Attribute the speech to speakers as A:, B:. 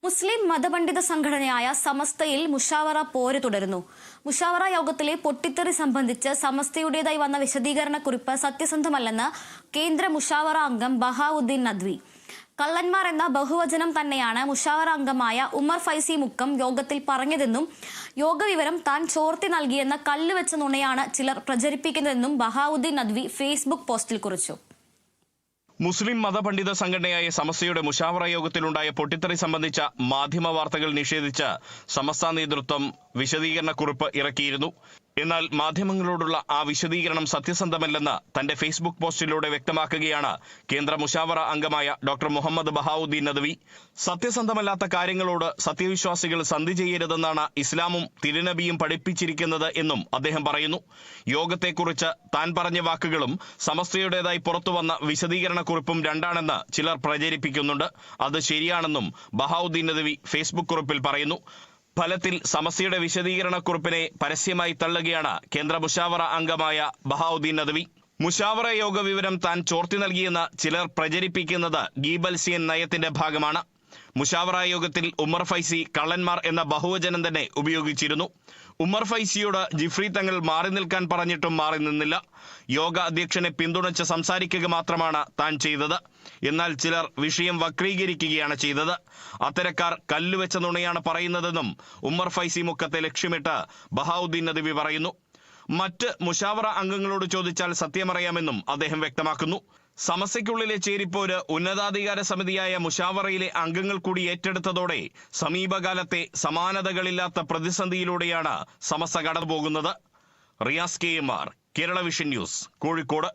A: മുസ്ലിം മതപണ്ഡിത സംഘടനയായ സമസ്തയിൽ മുഷാവറ പോര് തുടരുന്നു. മുഷാവറ യോഗത്തിലെ പൊട്ടിത്തെറി സംബന്ധിച്ച് സമസ്തയുടേതായി വന്ന വിശദീകരണക്കുറിപ്പ് സത്യസന്ധമല്ലെന്ന് കേന്ദ്ര മുഷാവറ അംഗം ബഹാവുദ്ദീൻ നദ്വി. കള്ളന്മാർ എന്ന ബഹുവചനം തന്നെയാണ് മുഷാവറ അംഗമായ ഉമർ ഫൈസി മുക്കം യോഗത്തിൽ പറഞ്ഞതെന്നും യോഗവിവരം താൻ ചോർത്തി നൽകിയെന്ന കല്ലുവെച്ച നുണയാണ് ചിലർ പ്രചരിപ്പിക്കുന്നതെന്നും ബഹാവുദ്ദീൻ നദ്വി ഫേസ്ബുക്ക് പോസ്റ്റിൽ കുറിച്ചു.
B: മുസ്ലിം മതപണ്ഡിത സംഘടനയായ സമസ്തയുടെ മുഷാവറ യോഗത്തിലുണ്ടായ പൊട്ടിത്തെറി സംബന്ധിച്ച മാധ്യമ വാർത്തകൾ നിഷേധിച്ച് സമസ്ത നേതൃത്വം വിശദീകരണക്കുറിപ്പ് ഇറക്കിയിരുന്നു. എന്നാൽ മാധ്യമങ്ങളോടുള്ള ആ വിശദീകരണം സത്യസന്ധമല്ലെന്ന് തന്റെ ഫേസ്ബുക്ക് പോസ്റ്റിലൂടെ വ്യക്തമാക്കുകയാണ് കേന്ദ്ര മുഷാവറ അംഗമായ ഡോക്ടർ മുഹമ്മദ് ബഹാവുദ്ദീൻ നദ്വി. സത്യസന്ധമല്ലാത്ത കാര്യങ്ങളോട് സത്യവിശ്വാസികൾ സന്ധി ചെയ്യരുതെന്നാണ് ഇസ്ലാമും തിരുനബിയും പഠിപ്പിച്ചിരിക്കുന്നത് എന്നും അദ്ദേഹം പറയുന്നു. യോഗത്തെക്കുറിച്ച് താൻ പറഞ്ഞ വാക്കുകളും സമസ്തയുടേതായി പുറത്തുവന്ന വിശദീകരണക്കുറിപ്പും രണ്ടാണെന്ന് ചിലർ പ്രചരിപ്പിക്കുന്നുണ്ട്. അത് ശരിയാണെന്നും ബഹാവുദ്ദീൻ നദ്വി ഫേസ്ബുക്ക് കുറിപ്പിൽ പറയുന്നു. ഫലത്തിൽ സമസ്തയുടെ വിശദീകരണക്കുറിപ്പിനെ പരസ്യമായി തള്ളുകയാണ് കേന്ദ്ര മുഷാവറ അംഗമായ ബഹാവുദ്ദീൻ നദ്വി. മുഷാവറ യോഗ വിവരം താൻ ചോർത്തി നൽകിയെന്ന് ചിലർ പ്രചരിപ്പിക്കുന്നത് ഗീബൽസിയൻ നയത്തിന്റെ ഭാഗമാണ്. മുഷാവറ യോഗത്തിൽ ഉമർ ഫൈസി കള്ളന്മാർ എന്ന ബഹുവചനം തന്നെ ഉപയോഗിച്ചിരുന്നു. ഉമർ ഫൈസിയോട് ജിഫ്രി തങ്ങൾ മാറി നിൽക്കാൻ പറഞ്ഞിട്ടും മാറി നിന്നില്ല. യോഗ അധ്യക്ഷനെ പിന്തുണച്ച് സംസാരിക്കുക മാത്രമാണ് താൻ ചെയ്തത്. എന്നാൽ ചിലർ വിഷയം വക്രീകരിക്കുകയാണ് ചെയ്തത്. അത്തരക്കാർ കല്ലുവെച്ച നുണയാണ് പറയുന്നതെന്നും ഉമർ ഫൈസി മുക്കത്തെ ലക്ഷ്യമിട്ട് ബഹാവുദ്ദീൻ നദ്വി പറയുന്നു. മറ്റ് മുഷാവറ അംഗങ്ങളോട് ചോദിച്ചാൽ സത്യമറിയാമെന്നും അദ്ദേഹം വ്യക്തമാക്കുന്നു. സമസ്തയ്ക്കുള്ളിലെ ചേരിപ്പോര് ഉന്നതാധികാര സമിതിയായ മുഷാവറയിലെ അംഗങ്ങൾ കൂടി ഏറ്റെടുത്തതോടെ സമീപകാലത്തെ സമാനതകളില്ലാത്ത പ്രതിസന്ധിയിലൂടെയാണ് സമസ്ത കടന്നുപോകുന്നത്. Riyas KMR, Kerala vision news, Kozhikode.